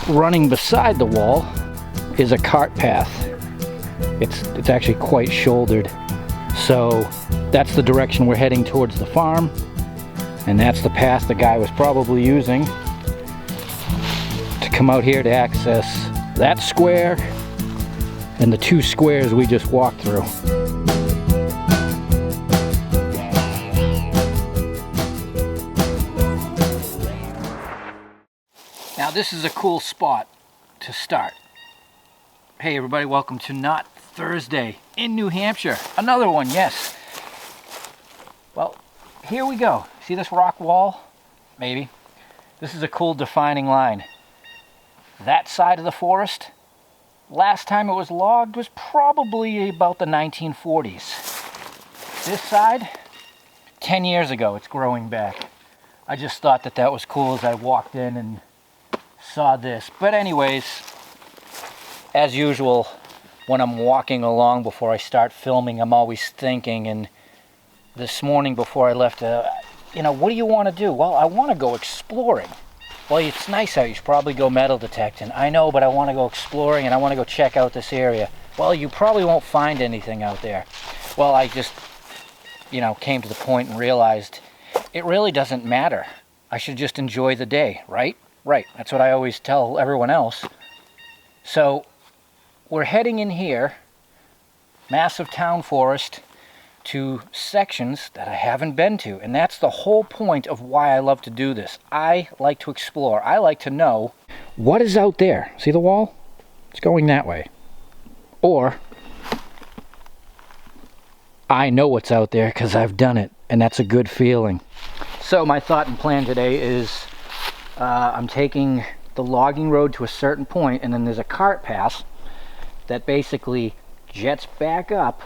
running beside the wall is a cart path. It's actually quite shouldered. So that's the direction we're heading towards the farm. And that's the path the guy was probably using to come out here to access that square and the 2 squares we just walked through. Now this is a cool spot to start. Hey everybody, welcome to Not Thursday in New Hampshire. Another one, yes. Well, here we go. See this rock wall? Maybe. This is a cool defining line. That side of the forest, last time it was logged was probably about the 1940s. This side, 10 years ago, it's growing back. I just thought that was cool as I walked in and saw this. But anyways, as usual, when I'm walking along before I start filming, I'm always thinking, and this morning before I left, what do you want to do? Well, I want to go exploring. Well, it's nice out. You should probably go metal detecting. I know, but I want to go exploring and I want to go check out this area. Well, you probably won't find anything out there. Well, I just, came to the point and realized it really doesn't matter. I should just enjoy the day, right? Right. That's what I always tell everyone else. So we're heading in here, massive town forest, to sections that I haven't been to. And that's the whole point of why I love to do this. I like to explore. I like to know what is out there. See the wall? It's going that way. Or I know what's out there because I've done it, and that's a good feeling. So my thought and plan today is I'm taking the logging road to a certain point, and then there's a cart path that basically jets back up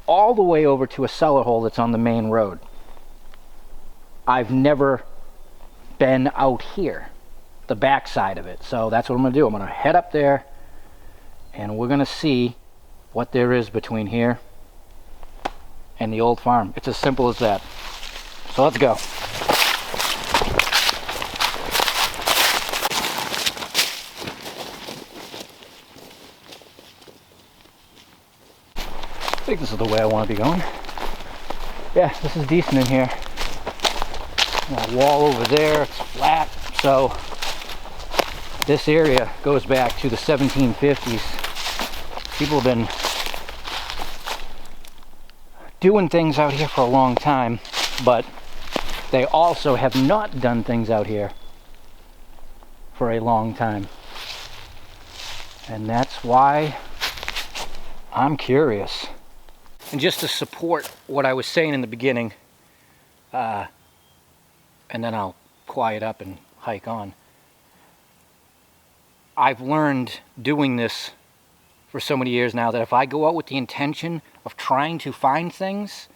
all the way over to a cellar hole that's on the main road. I've never been out here, the back side of it, so that's what I'm going to do. I'm going to head up there and we're going to see what there is between here and the old farm. It's as simple as that. So let's go. I think this is the way I want to be going. Yeah, this is decent in here. A wall over there, it's flat. So this area goes back to the 1750s. People have been doing things out here for a long time, but they also have not done things out here for a long time. And that's why I'm curious. And just to support what I was saying in the beginning, and then I'll quiet up and hike on. I've learned doing this for so many years now that if I go out with the intention of trying to find things,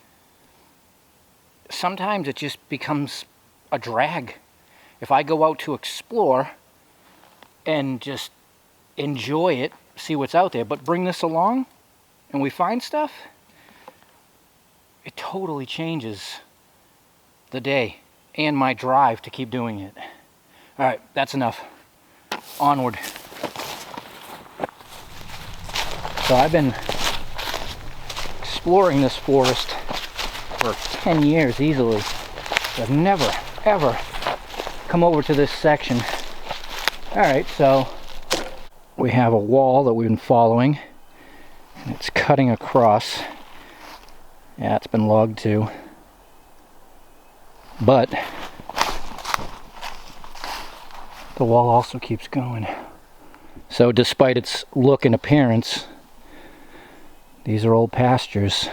sometimes it just becomes a drag. If I go out to explore and just enjoy it, see what's out there, but bring this along and we find stuff, it totally changes the day and my drive to keep doing it. All right, that's enough. Onward. So I've been exploring this forest for 10 years easily. I've never, ever come over to this section. All right, so we have a wall that we've been following, and it's cutting across. Yeah, it's been logged too. But the wall also keeps going. So despite its look and appearance, these are old pastures.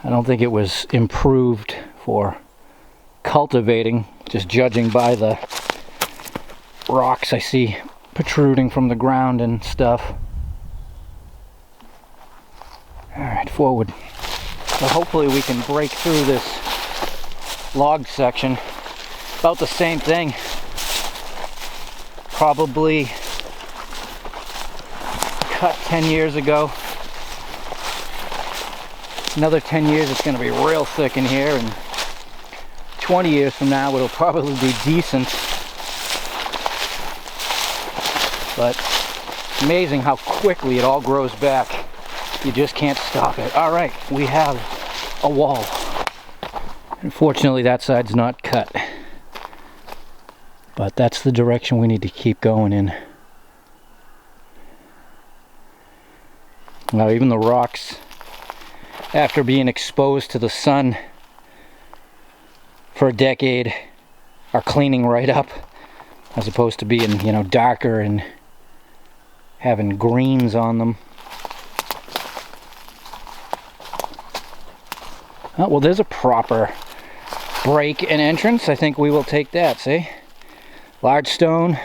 I don't think it was improved for cultivating, just judging by the rocks I see protruding from the ground and stuff. Alright, forward. So hopefully we can break through this log section. About the same thing. Probably cut 10 years ago. Another 10 years it's going to be real thick in here, and 20 years from now, it'll probably be decent. But it's amazing how quickly it all grows back. You just can't stop it. All right, we have a wall. Unfortunately, that side's not cut. But that's the direction we need to keep going in. Now, even the rocks, after being exposed to the sun for a decade, are cleaning right up, as opposed to being, you know, darker and having greens on them. Oh, well, there's a proper break and entrance. I think we will take that, see? Large stone,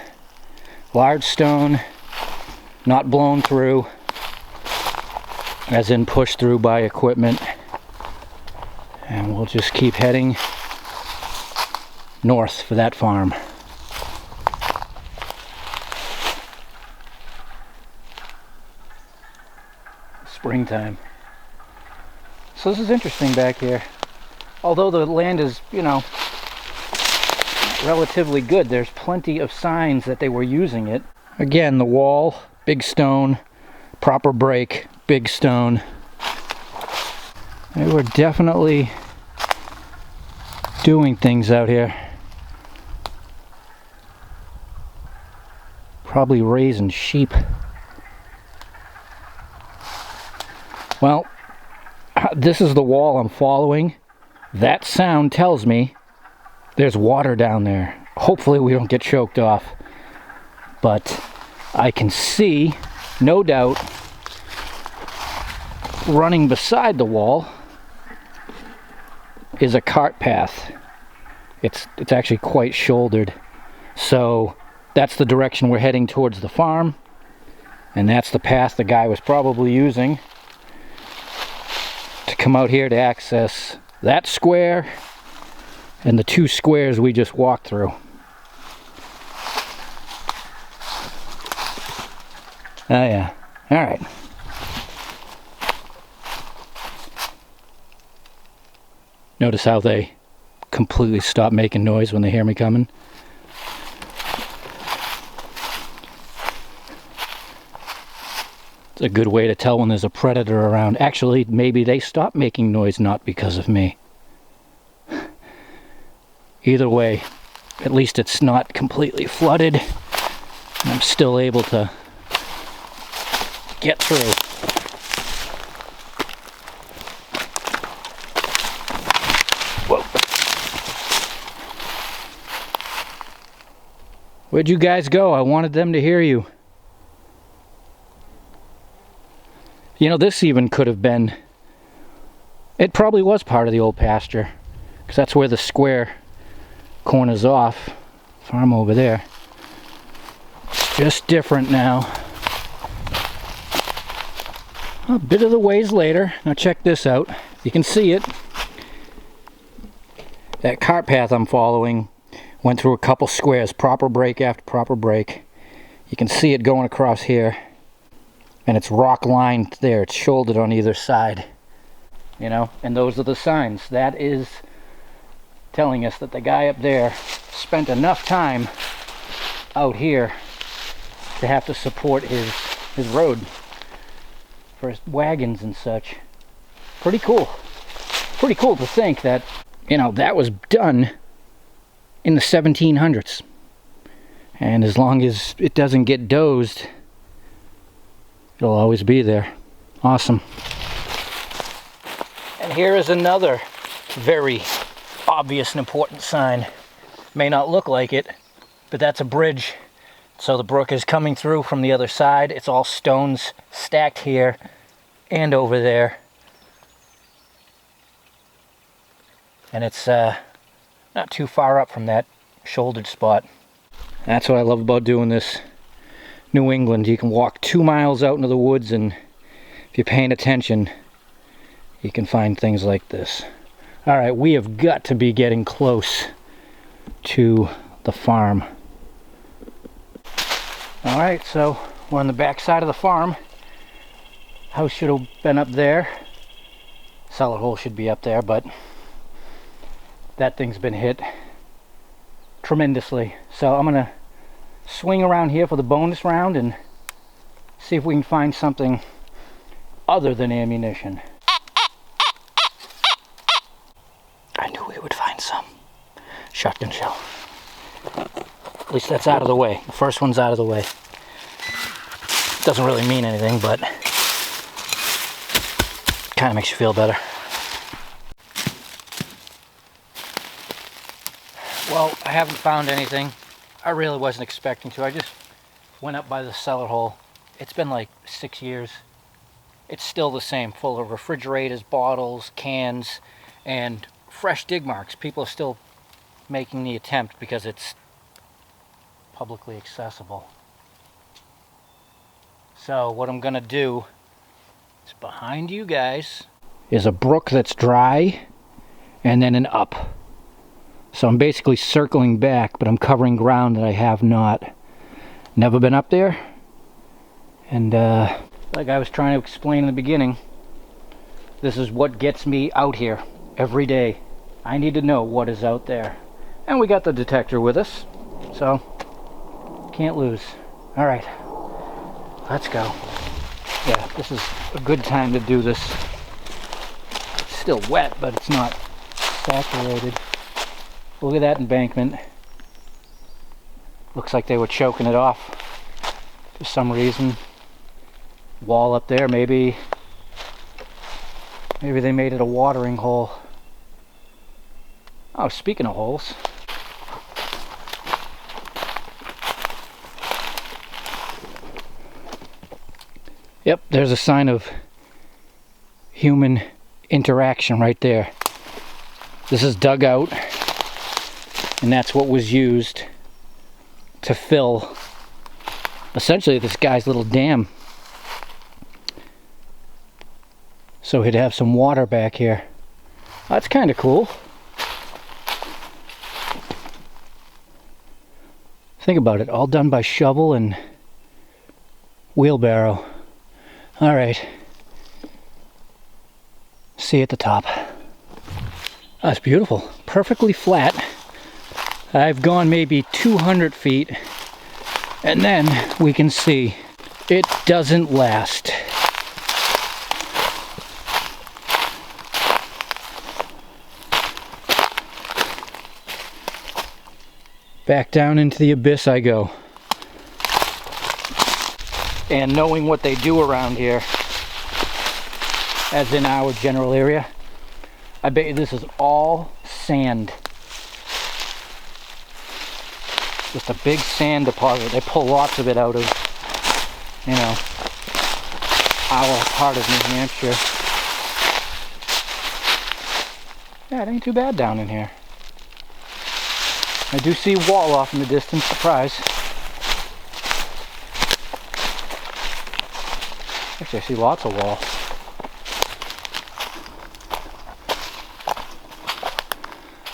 not blown through, as in pushed through by equipment. And we'll just keep heading north for that farm. Springtime. So this is interesting back here. Although the land is, you know, relatively good, there's plenty of signs that they were using it. Again, the wall, big stone, proper break, big stone. They were definitely doing things out here. Probably raising sheep. Well, this is the wall I'm following. That sound tells me there's water down there. Hopefully we don't get choked off. But I can see, no doubt, running beside the wall is a cart path. It's actually quite shouldered. So that's the direction we're heading towards the farm. And that's the path the guy was probably using to come out here to access that square and the two squares we just walked through. Oh yeah, all right. Notice how they completely stop making noise when they hear me coming. It's a good way to tell when there's a predator around. Actually, maybe they stop making noise not because of me. Either way, at least it's not completely flooded. I'm still able to get through. Whoa. Where'd you guys go? I wanted them to hear you. You know, this even could have been, it probably was part of the old pasture, because that's where the square corners off. Farm over there. Just different now. A bit of the ways later. Now check this out. You can see it. That cart path I'm following went through a couple squares, proper break after proper break. You can see it going across here. And it's rock lined there. It's shouldered on either side. You know, and those are the signs. That is telling us that the guy up there spent enough time out here to have to support his road for his wagons and such. Pretty cool. Pretty cool to think that, you know, that was done in the 1700s. And as long as it doesn't get dozed, it'll always be there. Awesome. And here is another very obvious and important sign. May not look like it, but that's a bridge. So the brook is coming through from the other side. It's all stones stacked here and over there. And it's not too far up from that shouldered spot. That's what I love about doing this. New England, you can walk 2 miles out into the woods, and if you're paying attention, you can find things like this. All right, we have got to be getting close to the farm. All right, so we're on the back side of the farm. House should have been up there. Cellar hole should be up there, but that thing's been hit tremendously. So I'm gonna swing around here for the bonus round and see if we can find something other than ammunition. I knew we would find some. Shotgun shell. At least that's out of the way. The first one's out of the way. Doesn't really mean anything, but kind of makes you feel better. Well, I haven't found anything. I really wasn't expecting to. I just went up by the cellar hole. It's been like 6 years. It's still the same, full of refrigerators, bottles, cans, and fresh dig marks. People are still making the attempt because it's publicly accessible. So what I'm gonna do is, behind you guys is a brook that's dry and then an up. So I'm basically circling back, but I'm covering ground that I have never been up there. And like I was trying to explain in the beginning, this is what gets me out here every day. I need to know what is out there. And we got the detector with us, so can't lose. All right, let's go. Yeah, this is a good time to do this. It's still wet, but it's not saturated. Look at that embankment. Looks like they were choking it off for some reason. Wall up there, maybe they made it a watering hole. Oh, speaking of holes. Yep, there's a sign of human interaction right there. This is dug out, and that's what was used to fill essentially this guy's little dam. So he'd have some water back here. That's kind of cool. Think about it, all done by shovel and wheelbarrow. All right. See you at the top. That's beautiful. Perfectly flat. I've gone maybe 200 feet, and then we can see it doesn't last. Back down into the abyss I go. And knowing what they do around here, as in our general area, I bet you this is all sand. Just a big sand deposit. They pull lots of it out of, you know, our part of New Hampshire. Yeah, it ain't too bad down in here. I do see wall off in the distance, surprise. Actually, I see lots of wall.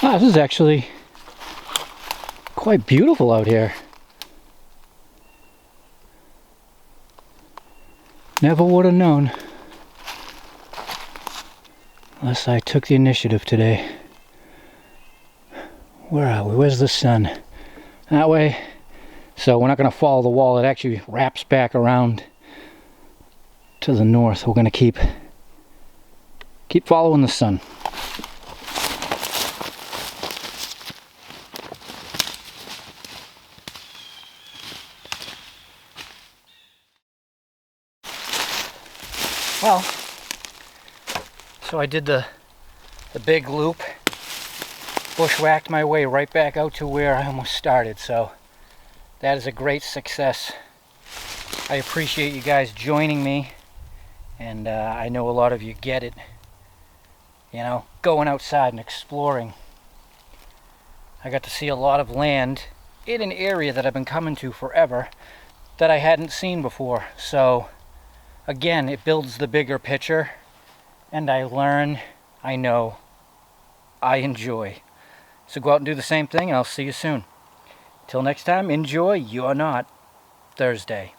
Ah, this is actually quite beautiful out here. Never would have known unless I took the initiative today. Where are we? Where's the sun? That way. So we're not going to follow the wall. It actually wraps back around to the north. We're going to keep following the sun. Well, so I did the big loop, bushwhacked my way right back out to where I almost started, so that is a great success. I appreciate you guys joining me, and I know a lot of you get it, you know, going outside and exploring. I got to see a lot of land in an area that I've been coming to forever that I hadn't seen before, so again, it builds the bigger picture, and I learn, I know, I enjoy. So go out and do the same thing, and I'll see you soon. Till next time, enjoy your not Thursday.